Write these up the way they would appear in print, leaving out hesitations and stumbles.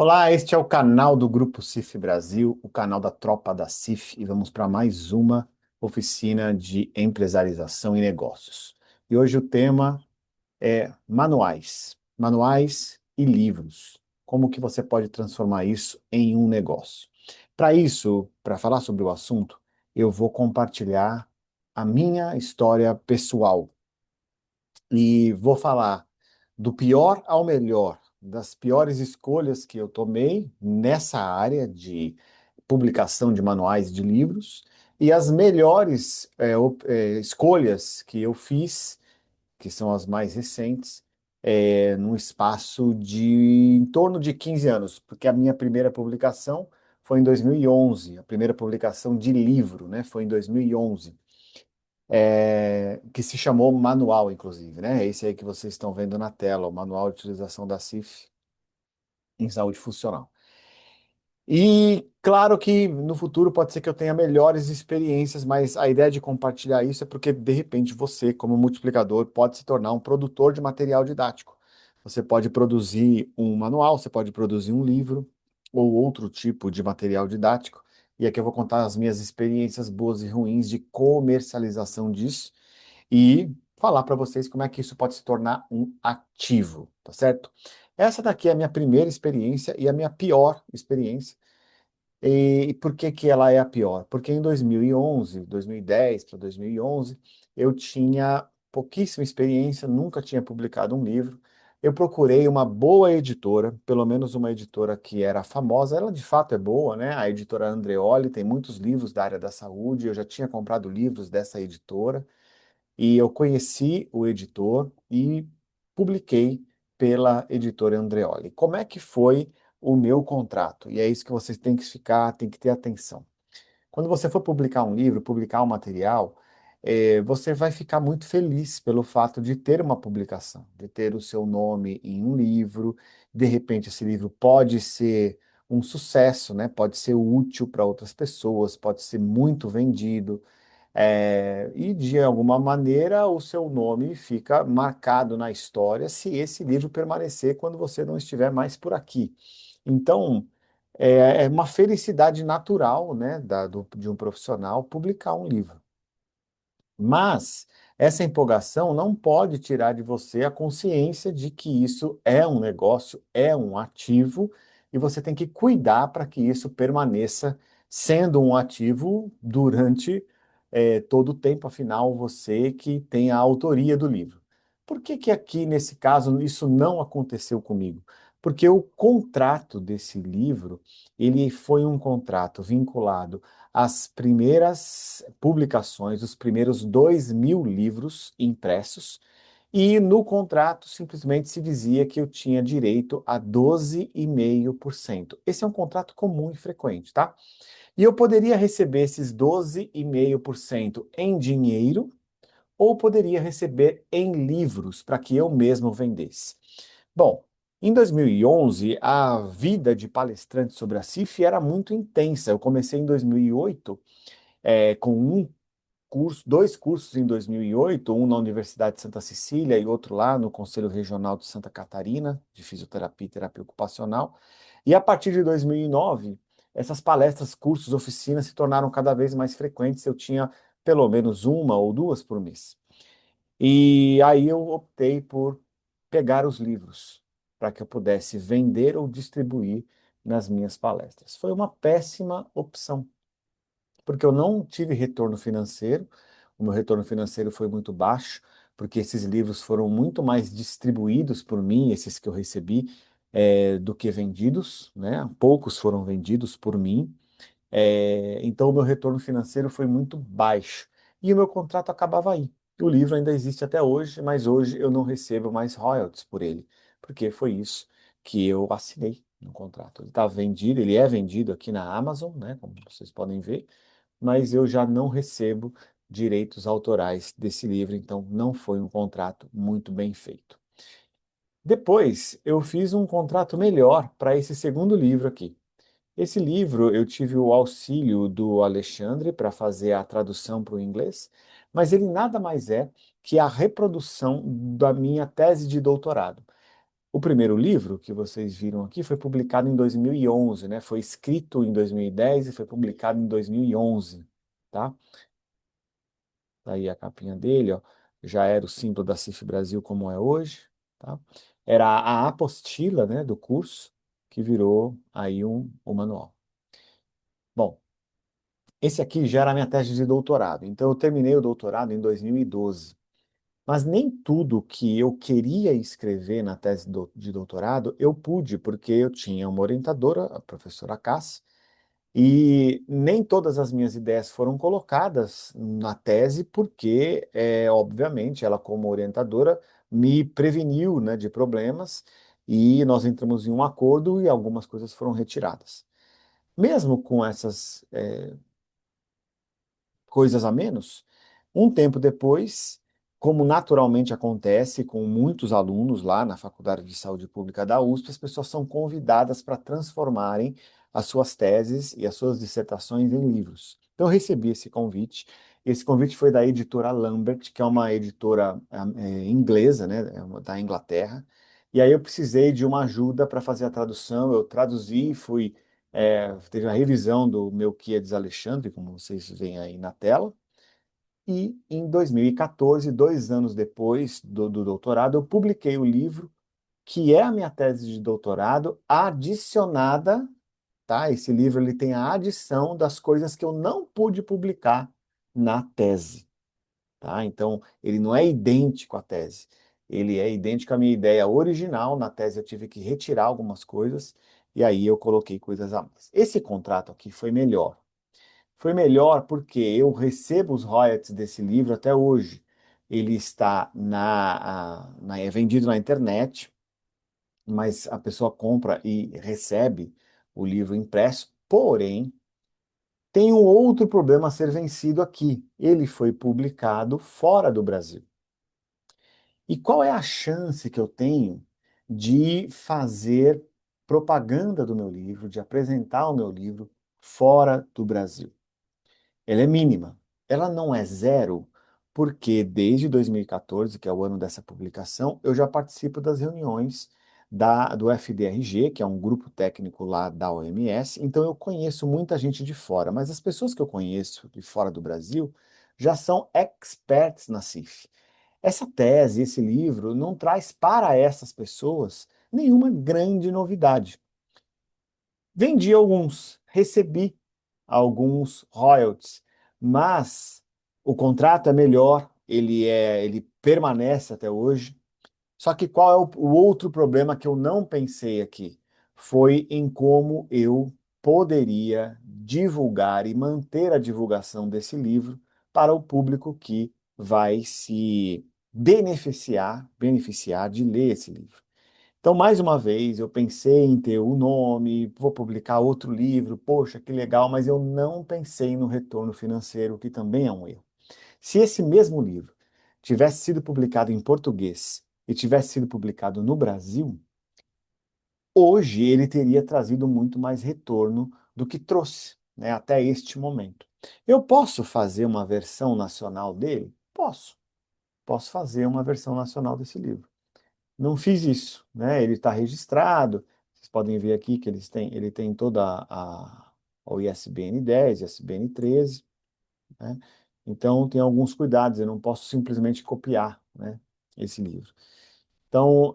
Olá, este é o canal do Grupo CIF Brasil, o canal da Tropa da CIF, e vamos para mais uma oficina de empresarização e negócios. E hoje o tema é manuais e livros. Como que você pode transformar isso em um negócio? Para isso, para falar sobre o assunto, eu vou compartilhar a minha história pessoal e vou falar do pior ao melhor, das piores escolhas que eu tomei nessa área de publicação de manuais de livros e as melhores escolhas que eu fiz, que são as mais recentes, num espaço de em torno de 15 anos, porque a minha primeira publicação foi em 2011, a primeira publicação de livro, né, foi em 2011, que se chamou manual, inclusive, né? Esse aí que vocês estão vendo na tela, o Manual de Utilização da CIF em Saúde Funcional. E claro que no futuro pode ser que eu tenha melhores experiências, mas a ideia de compartilhar isso é porque, de repente, você, como multiplicador, pode se tornar um produtor de material didático. Você pode produzir um manual, você pode produzir um livro ou outro tipo de material didático. E aqui eu vou contar as minhas experiências boas e ruins de comercialização disso e falar para vocês como é que isso pode se tornar um ativo, tá certo? Essa daqui é a minha primeira experiência e a minha pior experiência. E por que que ela é a pior? Porque em 2011, 2010 para 2011, eu tinha pouquíssima experiência, nunca tinha publicado um livro. Eu procurei uma boa editora, pelo menos uma editora que era famosa. Ela de fato é boa, né? A editora Andreoli tem muitos livros da área da saúde. Eu já tinha comprado livros dessa editora e eu conheci o editor e publiquei pela editora Andreoli. Como é que foi o meu contrato? E é isso que vocês têm que ficar, têm que ter atenção. Quando você for publicar um livro, publicar um material, você vai ficar muito feliz pelo fato de ter uma publicação, de ter o seu nome em um livro. De repente, esse livro pode ser um sucesso, né? Pode ser útil para outras pessoas, pode ser muito vendido. E de alguma maneira o seu nome fica marcado na história se esse livro permanecer quando você não estiver mais por aqui. Então, é uma felicidade natural, né, de um profissional publicar um livro. Mas essa empolgação não pode tirar de você a consciência de que isso é um negócio, é um ativo, e você tem que cuidar para que isso permaneça sendo um ativo durante todo o tempo, afinal, você que tem a autoria do livro. Por que que aqui, nesse caso, isso não aconteceu comigo? Porque o contrato desse livro, ele foi um contrato vinculado as primeiras publicações, os primeiros 2.000 livros impressos, e no contrato simplesmente se dizia que eu tinha direito a 12,5%. Esse é um contrato comum e frequente, tá? E eu poderia receber esses 12,5% em dinheiro ou poderia receber em livros para que eu mesmo vendesse. Bom, em 2011, a vida de palestrante sobre a CIF era muito intensa. Eu comecei em 2008 com dois cursos em 2008, um na Universidade de Santa Cecília e outro lá no Conselho Regional de Santa Catarina, de fisioterapia e terapia ocupacional. E a partir de 2009, essas palestras, cursos, oficinas se tornaram cada vez mais frequentes. Eu tinha pelo menos uma ou duas por mês. E aí eu optei por pegar os livros para que eu pudesse vender ou distribuir nas minhas palestras. Foi uma péssima opção porque eu não tive retorno financeiro, o meu retorno financeiro foi muito baixo, porque esses livros foram muito mais distribuídos por mim, esses que eu recebi, do que vendidos, né? Poucos foram vendidos por mim, então o meu retorno financeiro foi muito baixo. E o meu contrato acabava aí. O livro ainda existe até hoje, mas hoje eu não recebo mais royalties por ele, porque foi isso que eu assinei no contrato. Ele está vendido, ele é vendido aqui na Amazon, né? Como vocês podem ver, mas eu já não recebo direitos autorais desse livro, então não foi um contrato muito bem feito. Depois, eu fiz um contrato melhor para esse segundo livro aqui. Esse livro eu tive o auxílio do Alexandre para fazer a tradução para o inglês, mas ele nada mais é que a reprodução da minha tese de doutorado. O primeiro livro que vocês viram aqui foi publicado em 2011, né? Foi escrito em 2010 e foi publicado em 2011, tá? Tá aí a capinha dele, ó. Já era o símbolo da CIF Brasil como é hoje, tá? Era a apostila, né, do curso que virou aí um manual. Bom, esse aqui já era a minha tese de doutorado. Então eu terminei o doutorado em 2012. Mas nem tudo que eu queria escrever na tese de doutorado eu pude, porque eu tinha uma orientadora, a professora Cass, e nem todas as minhas ideias foram colocadas na tese, porque, obviamente, ela, como orientadora, me preveniu, né, de problemas e nós entramos em um acordo e algumas coisas foram retiradas. Mesmo com essas coisas a menos. Um tempo depois, como naturalmente acontece com muitos alunos lá na Faculdade de Saúde Pública da USP, as pessoas são convidadas para transformarem as suas teses e as suas dissertações em livros. Então eu recebi esse convite. Esse convite foi da editora Lambert, que é uma editora inglesa, né, da Inglaterra. E aí eu precisei de uma ajuda para fazer a tradução. Eu traduzi, teve a revisão do Melquiades Alexandre, como vocês veem aí na tela, e em 2014, 2 anos depois do doutorado, eu publiquei o livro, que é a minha tese de doutorado, adicionada, tá? Esse livro ele tem a adição das coisas que eu não pude publicar na tese, tá? Então, ele não é idêntico à tese, ele é idêntico à minha ideia original. Na tese eu tive que retirar algumas coisas, e aí eu coloquei coisas a mais. Esse contrato aqui foi melhor. Foi melhor porque eu recebo os royalties desse livro até hoje. Ele está é vendido na internet, mas a pessoa compra e recebe o livro impresso. Porém, tem um outro problema a ser vencido aqui. Ele foi publicado fora do Brasil. E qual é a chance que eu tenho de fazer propaganda do meu livro, de apresentar o meu livro fora do Brasil? Ela é mínima. Ela não é zero, porque desde 2014, que é o ano dessa publicação, eu já participo das reuniões do FDRG, que é um grupo técnico lá da OMS, então eu conheço muita gente de fora, mas as pessoas que eu conheço de fora do Brasil já são experts na CIF. Essa tese, esse livro, não traz para essas pessoas nenhuma grande novidade. Vendi alguns, recebi alguns royalties, mas o contrato é melhor, ele permanece até hoje. Só que qual é o outro problema que eu não pensei aqui? Foi em como eu poderia divulgar e manter a divulgação desse livro para o público que vai se beneficiar de ler esse livro. Então, mais uma vez, eu pensei em ter o nome, vou publicar outro livro, poxa, que legal, mas eu não pensei no retorno financeiro, que também é um erro. Se esse mesmo livro tivesse sido publicado em português e tivesse sido publicado no Brasil, hoje ele teria trazido muito mais retorno do que trouxe, né, até este momento. Eu posso fazer uma versão nacional dele? Posso. Posso fazer uma versão nacional desse livro. Não fiz isso, né? Ele está registrado. Vocês podem ver aqui que ele tem toda o ISBN 10, ISBN 13, né? Então tem alguns cuidados. Eu não posso simplesmente copiar, né, esse livro. Então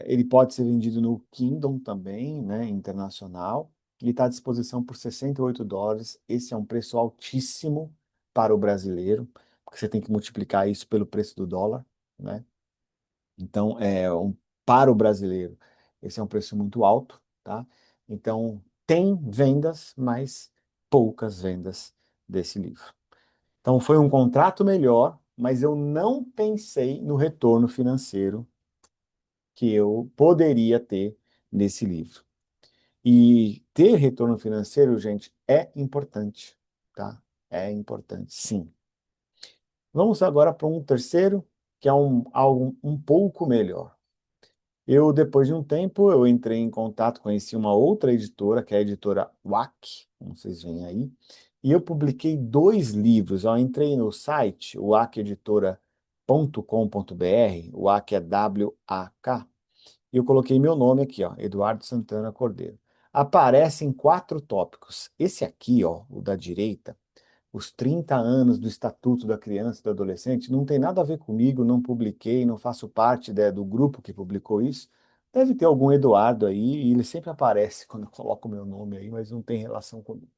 ele pode ser vendido no Kindle também, né, internacional. Ele está à disposição por US$ 68. Esse é um preço altíssimo para o brasileiro, porque você tem que multiplicar isso pelo preço do dólar, né? Então, para o brasileiro, esse é um preço muito alto, tá? Então, tem vendas, mas poucas vendas desse livro. Então, foi um contrato melhor, mas eu não pensei no retorno financeiro que eu poderia ter nesse livro. E ter retorno financeiro, gente, é importante, tá? É importante, sim. Vamos agora para um terceiro, que é algo um pouco melhor. Depois de um tempo, eu entrei em contato, conheci uma outra editora, que é a editora WAC, como vocês veem aí, e eu publiquei 2 livros. Eu entrei no site, waceditora.com.br, WAC é WAK, E eu coloquei meu nome aqui, ó, Eduardo Santana Cordeiro. Aparecem 4 tópicos. Esse aqui, ó, o da direita, os 30 anos do Estatuto da Criança e do Adolescente, não tem nada a ver comigo, não publiquei, não faço parte, né, do grupo que publicou isso. Deve ter algum Eduardo aí, e ele sempre aparece quando eu coloco o meu nome aí, mas não tem relação comigo.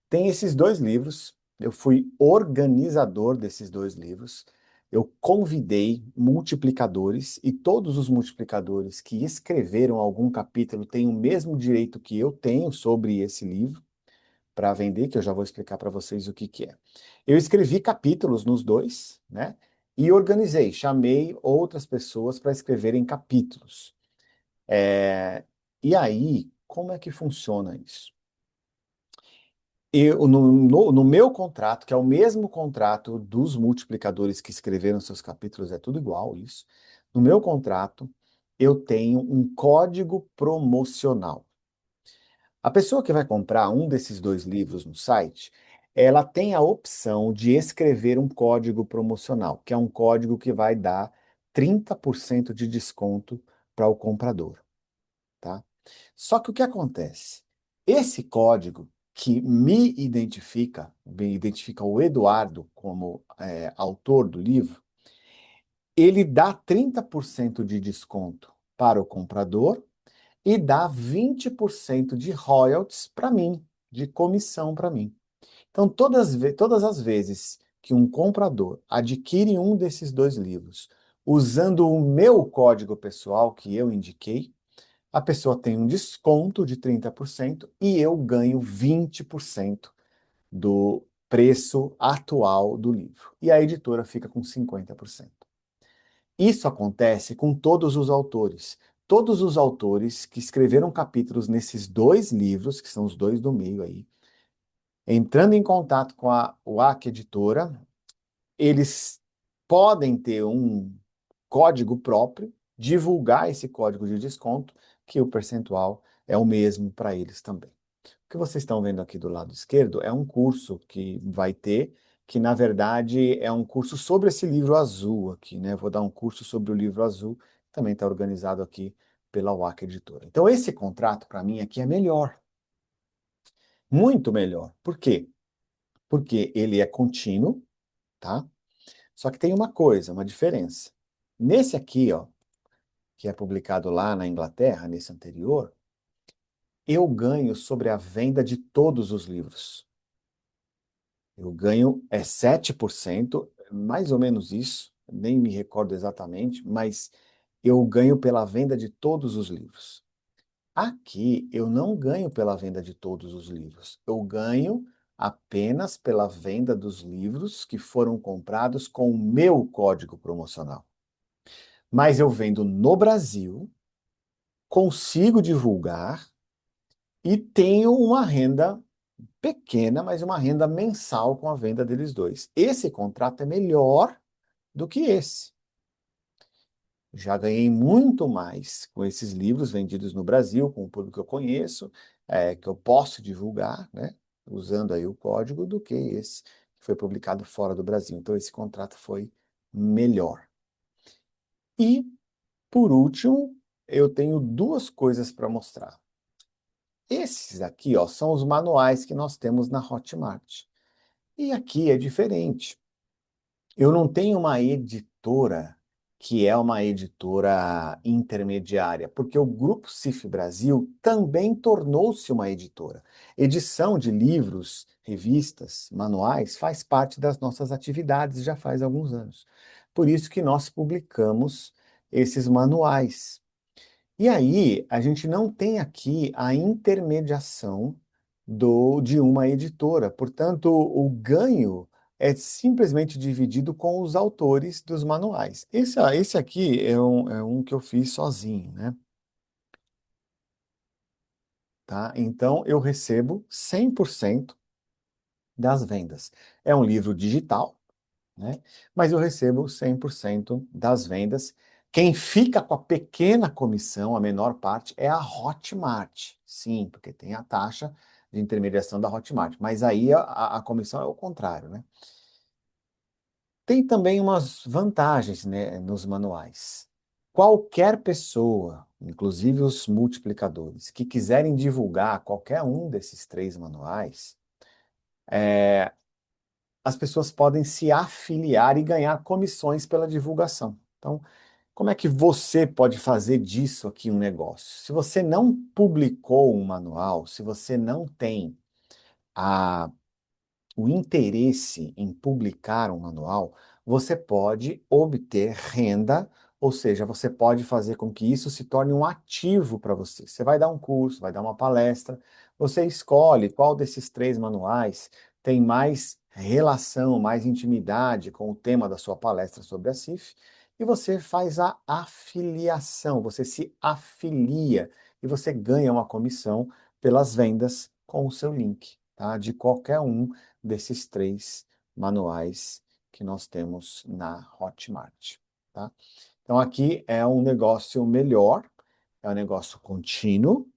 Tem esses 2 livros, eu fui organizador desses 2 livros, eu convidei multiplicadores, e todos os multiplicadores que escreveram algum capítulo têm o mesmo direito que eu tenho sobre esse livro para vender, que eu já vou explicar para vocês o que que é. Eu escrevi capítulos nos dois, né? E organizei, chamei outras pessoas para escreverem capítulos. E aí, como é que funciona isso? No meu contrato, que é o mesmo contrato dos multiplicadores que escreveram seus capítulos, é tudo igual isso. No meu contrato, eu tenho um código promocional. A pessoa que vai comprar um desses 2 livros no site, ela tem a opção de escrever um código promocional, que é um código que vai dar 30% de desconto para o comprador, tá? Só que o que acontece? Esse código que me identifica o Eduardo como autor do livro, ele dá 30% de desconto para o comprador e dá 20% de royalties para mim, de comissão para mim. Então, todas as vezes que um comprador adquire um desses 2 livros, usando o meu código pessoal que eu indiquei, a pessoa tem um desconto de 30% e eu ganho 20% do preço atual do livro. E a editora fica com 50%. Isso acontece com todos os autores. Todos os autores que escreveram capítulos nesses 2 livros, que são os 2 do meio aí, entrando em contato com a WAC Editora, eles podem ter um código próprio, divulgar esse código de desconto, que o percentual é o mesmo para eles também. O que vocês estão vendo aqui do lado esquerdo é um curso que vai ter, que na verdade é um curso sobre esse livro azul aqui, né? Vou dar um curso sobre o livro azul, também está organizado aqui pela WAC Editora. Então esse contrato para mim aqui é melhor, muito melhor. Por quê? Porque ele é contínuo, tá? Só que tem uma coisa, uma diferença. Nesse aqui, ó, que é publicado lá na Inglaterra, nesse anterior, eu ganho sobre a venda de todos os livros. Eu ganho 7%, mais ou menos isso, nem me recordo exatamente, mas eu ganho pela venda de todos os livros. Aqui eu não ganho pela venda de todos os livros, eu ganho apenas pela venda dos livros que foram comprados com o meu código promocional. Mas eu vendo no Brasil, consigo divulgar e tenho uma renda pequena, mas uma renda mensal com a venda deles dois. Esse contrato é melhor do que esse. Já ganhei muito mais com esses livros vendidos no Brasil, com o público que eu conheço, que eu posso divulgar, né, usando aí o código, do que esse que foi publicado fora do Brasil. Então, esse contrato foi melhor. E, por último, eu tenho 2 coisas para mostrar. Esses aqui, ó, são os manuais que nós temos na Hotmart. E aqui é diferente. Eu não tenho uma editora que é uma editora intermediária, porque o Grupo CIF Brasil também tornou-se uma editora. Edição de livros, revistas, manuais faz parte das nossas atividades já faz alguns anos. Por isso que nós publicamos esses manuais. E aí, a gente não tem aqui a intermediação de uma editora. Portanto, o ganho é simplesmente dividido com os autores dos manuais. Esse aqui é um que eu fiz sozinho, né? Tá? Então, eu recebo 100% das vendas. É um livro digital, né? Mas eu recebo 100% das vendas. Quem fica com a pequena comissão, a menor parte, é a Hotmart. Sim, porque tem a taxa de intermediação da Hotmart. Mas aí a comissão é o contrário, né? Tem também umas vantagens, né, nos manuais. Qualquer pessoa inclusive os multiplicadores, que quiserem divulgar qualquer um desses três manuais, as pessoas podem se afiliar e ganhar comissões pela divulgação. Então, como é que você pode fazer disso aqui um negócio? Se você não publicou um manual, se você não tem a o interesse em publicar um manual, você pode obter renda, ou seja, você pode fazer com que isso se torne um ativo para você. Você vai dar um curso, vai dar uma palestra, você escolhe qual desses três manuais tem mais relação, mais intimidade com o tema da sua palestra sobre a CIF, e você faz a afiliação, você se afilia e você ganha uma comissão pelas vendas com o seu link, tá? De qualquer um desses três manuais que nós temos na Hotmart, tá? Então aqui é um negócio melhor, é um negócio contínuo.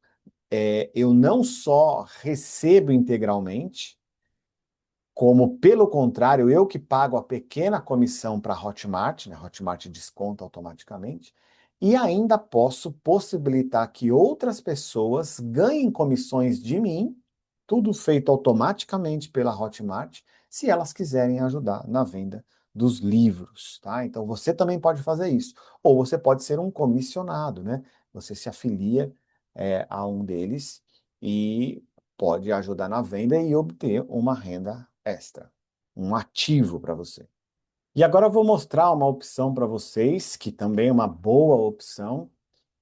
Eu não só recebo integralmente, como, pelo contrário, eu que pago a pequena comissão para a Hotmart, né? A Hotmart desconta automaticamente, e ainda posso possibilitar que outras pessoas ganhem comissões de mim, tudo feito automaticamente pela Hotmart, se elas quiserem ajudar na venda dos livros, tá? Então você também pode fazer isso. Ou você pode ser um comissionado, né? Você se afilia, a um deles e pode ajudar na venda e obter uma renda extra, um ativo para você. E agora eu vou mostrar uma opção para vocês, que também é uma boa opção,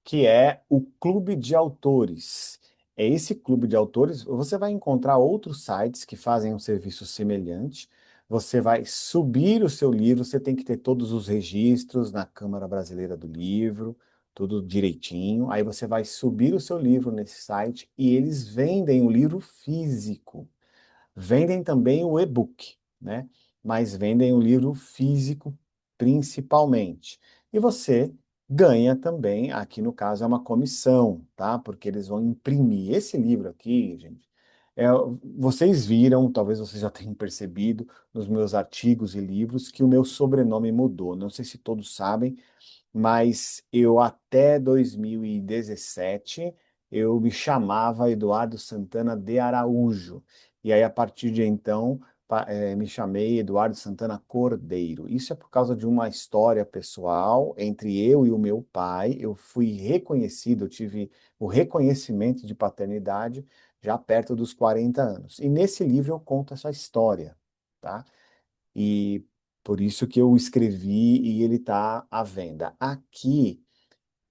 que é o Clube de Autores. É esse clube de autores, você vai encontrar outros sites que fazem um serviço semelhante. Você vai subir o seu livro, você tem que ter todos os registros na Câmara Brasileira do Livro, tudo direitinho. Aí você vai subir o seu livro nesse site e eles vendem o livro físico. Vendem também o e-book, né? Mas vendem o livro físico principalmente. E você ganha também, aqui no caso é uma comissão, tá? Porque eles vão imprimir esse livro aqui, gente. é, Vocês viram, talvez vocês já tenham percebido nos meus artigos e livros que o meu sobrenome mudou. Não sei se todos sabem, mas eu até 2017 eu me chamava Eduardo Santana de Araújo. E aí, a partir de então, me chamei Eduardo Santana Cordeiro. Isso é por causa de uma história pessoal entre eu e o meu pai. Eu fui reconhecido, eu tive o reconhecimento de paternidade já perto dos 40 anos. E nesse livro eu conto essa história, tá? E por isso que eu escrevi e ele está à venda. Aqui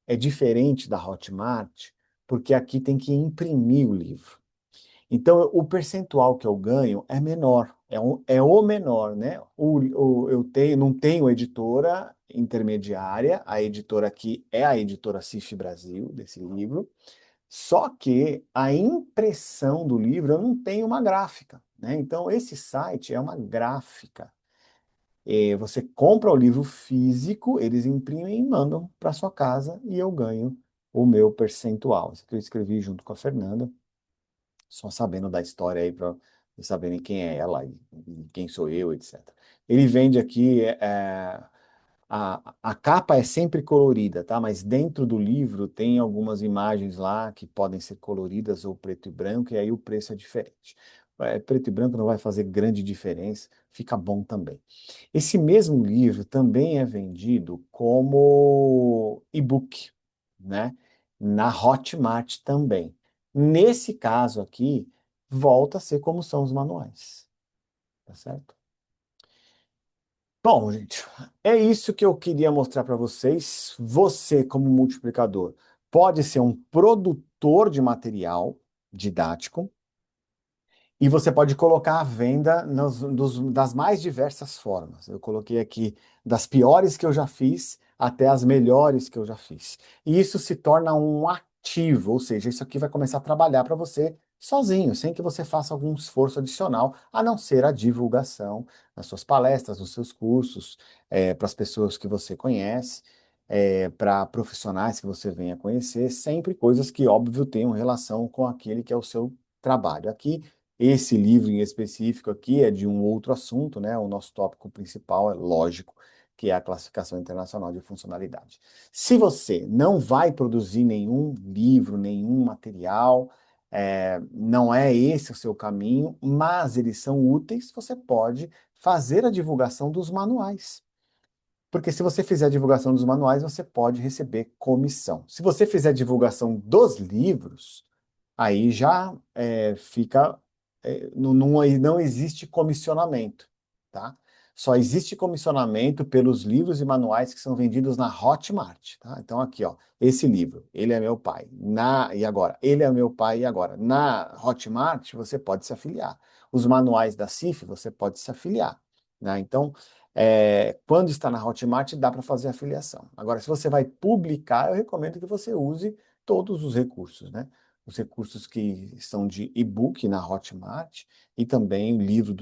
é diferente da Hotmart, porque aqui tem que imprimir o livro. Então, o percentual que eu ganho é menor, é o menor, né? Eu não tenho editora intermediária, a editora aqui é a editora CIF Brasil, desse livro, só que a impressão do livro eu não tenho uma gráfica, né? Então, esse site é uma gráfica. Você compra o livro físico, eles imprimem e mandam para sua casa e eu ganho o meu percentual. Isso que eu escrevi junto com a Fernanda, só sabendo da história aí para saberem quem é ela e quem sou eu, etc. Ele vende aqui, a capa é sempre colorida, tá? Mas dentro do livro tem algumas imagens lá que podem ser coloridas ou preto e branco, e aí o preço é diferente. Preto e branco não vai fazer grande diferença, fica bom também. Esse mesmo livro também é vendido como e-book, né? Na Hotmart também. Nesse caso aqui, volta a ser como são os manuais, tá certo? Bom, gente, é isso que eu queria mostrar para vocês. Você, como multiplicador, pode ser um produtor de material didático, e você pode colocar à venda das mais diversas formas. Eu coloquei aqui das piores que eu já fiz até as melhores que eu já fiz. E isso se torna um ativo, ou seja, isso aqui vai começar a trabalhar para você sozinho, sem que você faça algum esforço adicional, a não ser a divulgação nas suas palestras, nos seus cursos, para as pessoas que você conhece, para profissionais que você venha conhecer, sempre coisas que, óbvio, tenham relação com aquele que é o seu trabalho. Aqui esse livro em específico aqui é de um outro assunto, né? O nosso tópico principal é lógico, que é a Classificação Internacional de Funcionalidade. Se você não vai produzir nenhum livro, nenhum material, não é esse o seu caminho, mas eles são úteis, você pode fazer a divulgação dos manuais. Porque se você fizer a divulgação dos manuais, você pode receber comissão. Se você fizer a divulgação dos livros, aí já fica. Não existe comissionamento, tá? Só existe comissionamento pelos livros e manuais que são vendidos na Hotmart, tá? Então aqui, ó, esse livro, Ele é Meu Pai. E agora? Ele é Meu Pai e agora? Na Hotmart, você pode se afiliar. Os manuais da CIF, você pode se afiliar, né? Então, quando está na Hotmart, dá para fazer a afiliação. Agora, se você vai publicar, eu recomendo que você use todos os recursos, né? Os recursos que são de e-book na Hotmart e também o livro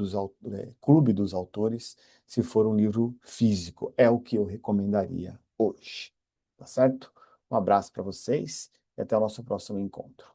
Clube dos Autores, se for um livro físico. É o que eu recomendaria hoje. Tá certo? Um abraço para vocês e até o nosso próximo encontro.